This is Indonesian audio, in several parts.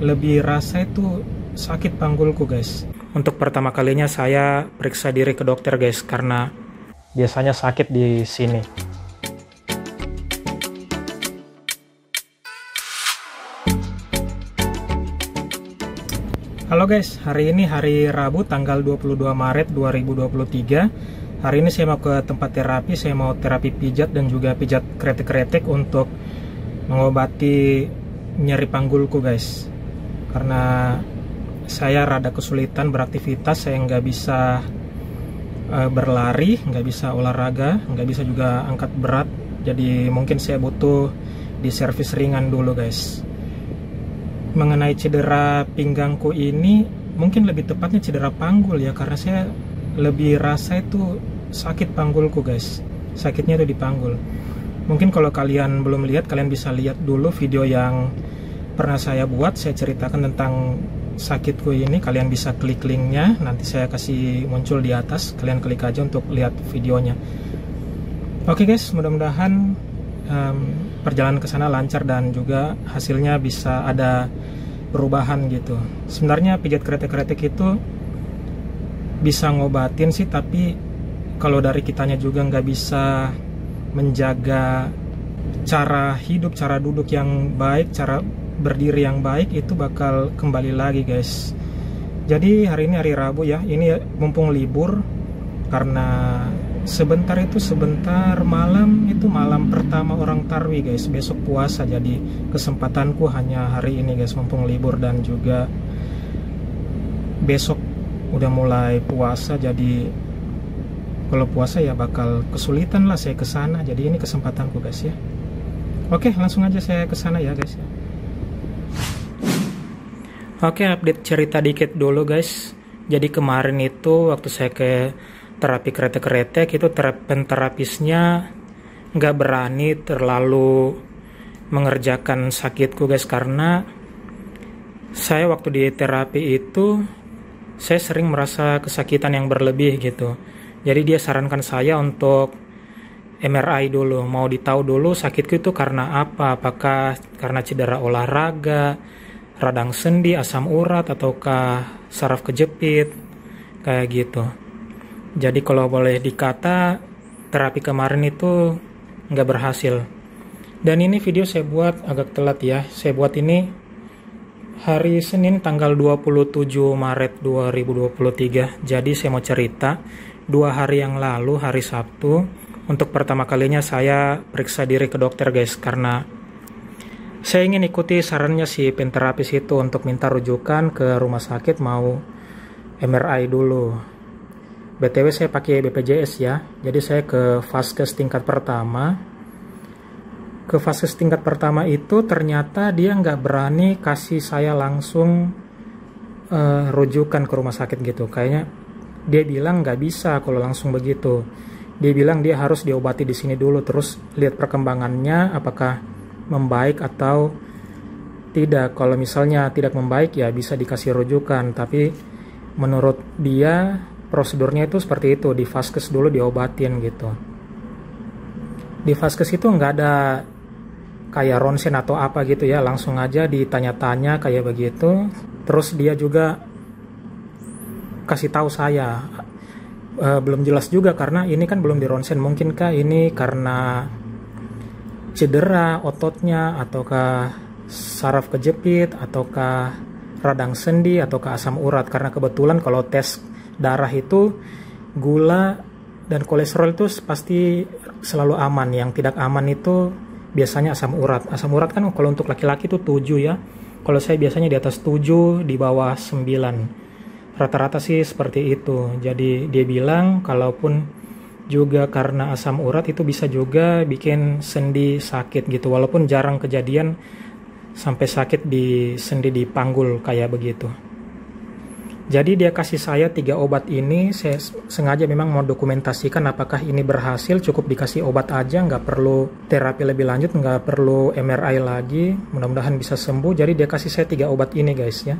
lebih rasa itu sakit panggulku guys. Untuk pertama kalinya saya periksa diri ke dokter guys, karena biasanya sakit di sini. Halo guys, hari ini hari Rabu tanggal 22 Maret 2023. Hari ini saya mau ke tempat terapi, saya mau terapi pijat dan juga pijat kretek-kretek untuk mengobati nyeri panggulku guys. Karena saya rada kesulitan beraktivitas, saya nggak bisa berlari, nggak bisa olahraga, nggak bisa juga angkat berat. Jadi mungkin saya butuh di servis ringan dulu guys. Mengenai cedera pinggangku ini, mungkin lebih tepatnya cedera panggul ya, karena saya lebih rasa itu sakit panggulku guys. Sakitnya itu di panggul. Mungkin kalau kalian belum lihat, kalian bisa lihat dulu video yang pernah saya buat, saya ceritakan tentang sakitku ini. Kalian bisa klik linknya, nanti saya kasih muncul di atas, kalian klik aja untuk lihat videonya. Oke guys, mudah-mudahan perjalanan ke sana lancar dan juga hasilnya bisa ada perubahan gitu. Sebenarnya pijat kretek-kretek itu bisa ngobatin sih, tapi kalau dari kitanya juga nggak bisa menjaga cara hidup, cara duduk yang baik, cara berdiri yang baik, itu bakal kembali lagi guys. Jadi hari ini hari Rabu ya, ini mumpung libur, karena sebentar malam itu malam pertama orang tarwi guys, besok puasa. Jadi kesempatanku hanya hari ini guys, mumpung libur dan juga besok udah mulai puasa. Jadi kalau puasa ya bakal kesulitan lah saya kesana. Jadi ini kesempatanku guys ya. Oke, langsung aja saya kesana ya guys ya. Oke, update cerita dikit dulu guys. Jadi kemarin itu waktu saya ke terapi kretek-kretek itu, terapisnya nggak berani terlalu mengerjakan sakitku guys, karena saya waktu di terapi itu saya sering merasa kesakitan yang berlebih gitu. Jadi dia sarankan saya untuk MRI dulu, mau ditahu dulu sakitku itu karena apa, apakah karena cedera olahraga, radang sendi, asam urat, ataukah saraf kejepit, kayak gitu. Jadi kalau boleh dikata, terapi kemarin itu nggak berhasil. Dan ini video saya buat agak telat ya. Saya buat ini hari Senin tanggal 27 Maret 2023. Jadi saya mau cerita, 2 hari yang lalu, hari Sabtu, untuk pertama kalinya saya periksa diri ke dokter guys. Karena saya ingin ikuti sarannya si penterapis itu untuk minta rujukan ke rumah sakit, mau MRI dulu. BTW saya pakai BPJS ya, jadi saya ke vaskes tingkat pertama. Ke vaskes tingkat pertama itu ternyata dia nggak berani kasih saya langsung rujukan ke rumah sakit gitu. Kayaknya dia bilang nggak bisa kalau langsung begitu. Dia bilang dia harus diobati di sini dulu, terus lihat perkembangannya apakah membaik atau tidak. Kalau misalnya tidak membaik ya bisa dikasih rujukan, tapi menurut dia prosedurnya itu seperti itu, di vaskes dulu diobatin gitu. Di vaskes itu nggak ada kayak ronsen atau apa gitu ya, langsung aja ditanya-tanya kayak begitu. Terus dia juga kasih tahu saya, belum jelas juga karena ini kan belum di ronsen, mungkinkah ini karena cedera ototnya, ataukah saraf kejepit, ataukah radang sendi, ataukah asam urat. Karena kebetulan kalau tes darah itu gula dan kolesterol itu pasti selalu aman. Yang tidak aman itu biasanya asam urat. Asam urat kan kalau untuk laki-laki itu 7 ya. Kalau saya biasanya di atas 7, di bawah 9. Rata-rata sih seperti itu. Jadi dia bilang kalaupun juga karena asam urat itu bisa juga bikin sendi sakit gitu. Walaupun jarang kejadian sampai sakit di sendi di panggul kayak begitu. Jadi dia kasih saya 3 obat ini. Saya sengaja memang mau dokumentasikan apakah ini berhasil. Cukup dikasih obat aja, nggak perlu terapi lebih lanjut, nggak perlu MRI lagi. Mudah-mudahan bisa sembuh. Jadi dia kasih saya 3 obat ini guys ya.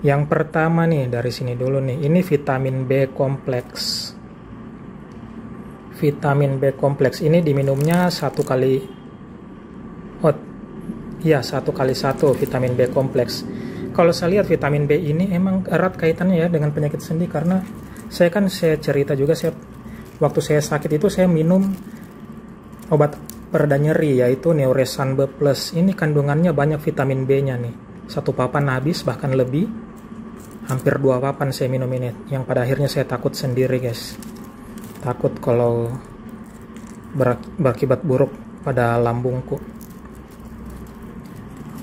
Yang pertama nih, dari sini dulu nih, ini vitamin B kompleks. Vitamin B kompleks ini diminumnya 1 kali Ya, 1x1 vitamin B kompleks. Kalau saya lihat vitamin B ini emang erat kaitannya ya dengan penyakit sendi, karena saya cerita juga, waktu saya sakit itu saya minum obat pereda nyeri yaitu Neuresan B+. Ini kandungannya banyak vitamin B-nya nih. 1 papan habis, bahkan lebih. Hampir 2 papan saya minum ini. Yang pada akhirnya saya takut sendiri, guys. Takut kalau berakibat buruk pada lambungku.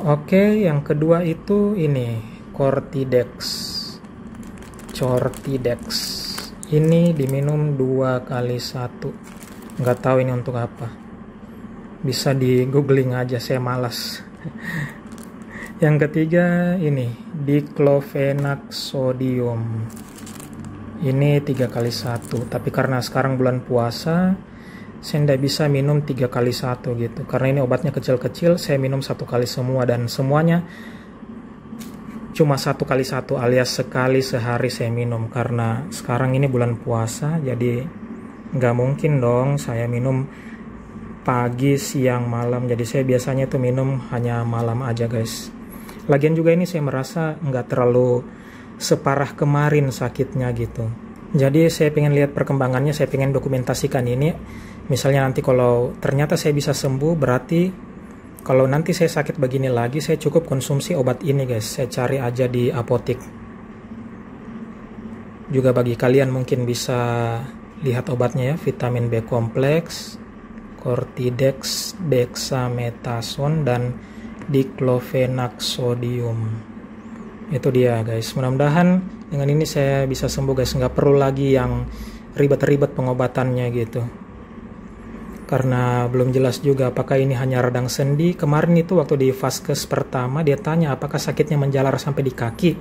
Oke, yang kedua itu ini Cortidex. Ini diminum 2x1. Nggak tahu ini untuk apa. Bisa di googling aja, saya malas. Yang ketiga ini Diclofenac sodium. Ini 3x1. Tapi karena sekarang bulan puasa, saya tidak bisa minum 3x1 gitu. Karena ini obatnya kecil-kecil, saya minum 1 kali semua. Dan semuanya cuma 1x1 alias sekali sehari saya minum. Karena sekarang ini bulan puasa, jadi nggak mungkin dong saya minum pagi, siang, malam. Jadi saya biasanya tuh minum hanya malam aja, guys. Lagian juga ini saya merasa nggak terlalu separah kemarin sakitnya gitu. Jadi saya pengen lihat perkembangannya, saya pengen dokumentasikan ini. Misalnya nanti kalau ternyata saya bisa sembuh, berarti kalau nanti saya sakit begini lagi, saya cukup konsumsi obat ini, guys. Saya cari aja di apotik. Juga bagi kalian mungkin bisa lihat obatnya ya, vitamin B kompleks, Cortidex, dexamethasone, dan Diclofenac sodium. Itu dia, guys. Mudah-mudahan dengan ini saya bisa sembuh, guys. Nggak perlu lagi yang ribet-ribet pengobatannya gitu. Karena belum jelas juga apakah ini hanya radang sendi. Kemarin itu waktu di vaskes pertama dia tanya apakah sakitnya menjalar sampai di kaki.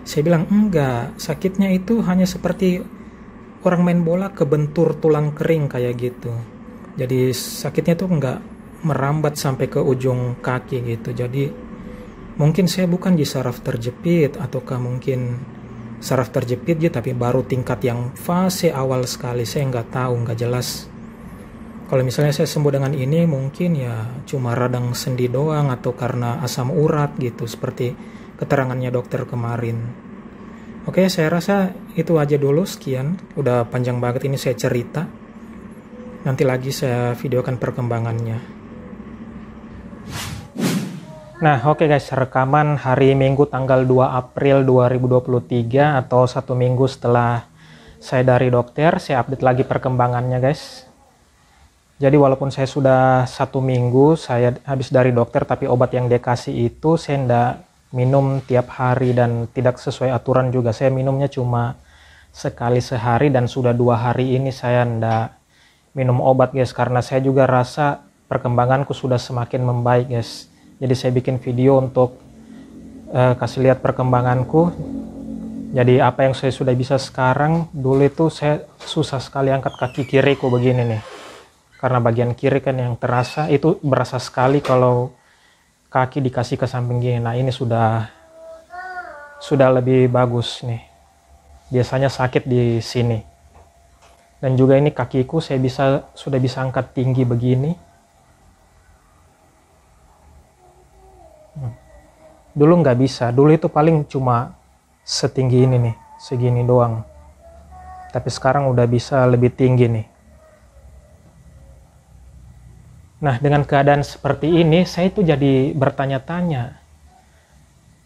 Saya bilang enggak, sakitnya itu hanya seperti orang main bola kebentur tulang kering kayak gitu. Jadi sakitnya tuh enggak merambat sampai ke ujung kaki gitu. Jadi mungkin saya bukan di saraf terjepit, ataukah mungkin saraf terjepit ya, tapi baru tingkat yang fase awal sekali. Saya nggak tahu, nggak jelas. Kalau misalnya saya sembuh dengan ini, mungkin ya cuma radang sendi doang, atau karena asam urat gitu, seperti keterangannya dokter kemarin. Oke, saya rasa itu aja dulu, sekian. Udah panjang banget ini saya cerita. Nanti lagi saya videokan perkembangannya. Nah, oke guys, rekaman hari Minggu tanggal 2 April 2023 atau 1 minggu setelah saya dari dokter, saya update lagi perkembangannya, guys. Jadi walaupun saya sudah 1 minggu saya habis dari dokter, tapi obat yang dikasih itu saya tidak minum tiap hari dan tidak sesuai aturan juga. Saya minumnya cuma sekali sehari dan sudah 2 hari ini saya tidak minum obat, guys, karena saya juga rasa perkembanganku sudah semakin membaik, guys. Jadi saya bikin video untuk kasih lihat perkembanganku. Jadi apa yang saya sudah bisa sekarang, dulu itu saya susah sekali angkat kaki kiriku begini nih. Karena bagian kiri kan yang terasa, itu berasa sekali kalau kaki dikasih ke samping gini. Nah ini sudah lebih bagus nih. Biasanya sakit di sini. Dan juga ini kakiku saya sudah bisa angkat tinggi begini. Dulu nggak bisa, dulu itu paling cuma setinggi ini nih, segini doang. Tapi sekarang udah bisa lebih tinggi nih. Nah, dengan keadaan seperti ini, saya itu jadi bertanya-tanya,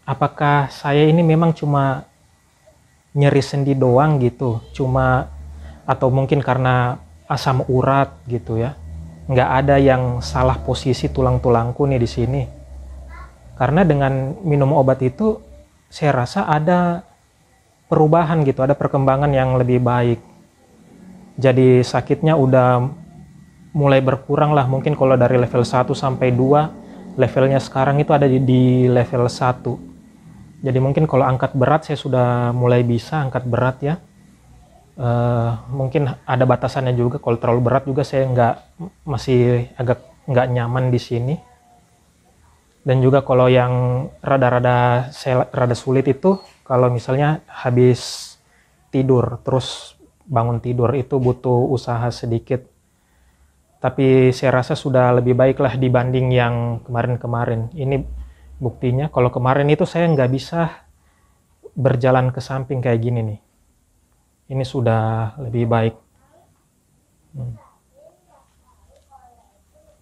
apakah saya ini memang cuma nyeri sendi doang gitu, atau mungkin karena asam urat gitu ya. Nggak ada yang salah posisi tulang-tulangku nih di sini. Karena dengan minum obat itu saya rasa ada perubahan gitu, ada perkembangan yang lebih baik. Jadi sakitnya udah mulai berkurang lah, mungkin kalau dari level 1 sampai 2, levelnya sekarang itu ada di level 1. Jadi mungkin kalau angkat berat saya sudah mulai bisa angkat berat ya. Mungkin ada batasannya juga, kalau terlalu berat juga saya masih agak nggak nyaman di sini. Dan juga kalau yang rada sulit itu, kalau misalnya habis tidur, terus bangun tidur itu butuh usaha sedikit. Tapi saya rasa sudah lebih baik lah dibanding yang kemarin-kemarin. Ini buktinya, kalau kemarin itu saya nggak bisa berjalan ke samping kayak gini nih. Ini sudah lebih baik.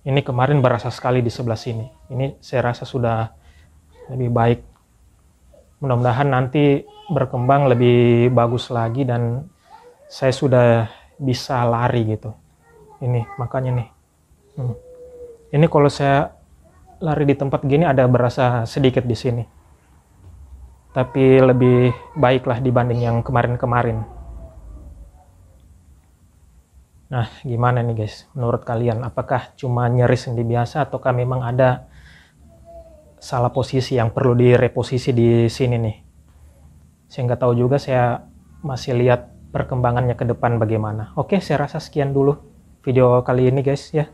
Ini kemarin berasa sekali di sebelah sini. Ini saya rasa sudah lebih baik. Mudah-mudahan nanti berkembang lebih bagus lagi dan saya sudah bisa lari gitu. Ini makanya nih. Ini kalau saya lari di tempat gini ada berasa sedikit di sini. Tapi lebih baik lah dibanding yang kemarin-kemarin. Nah, gimana nih guys? Menurut kalian, apakah cuma nyeri sendi biasa ataukah memang ada salah posisi yang perlu direposisi di sini nih? Saya nggak tahu juga, saya masih lihat perkembangannya ke depan bagaimana. Oke, saya rasa sekian dulu video kali ini guys ya.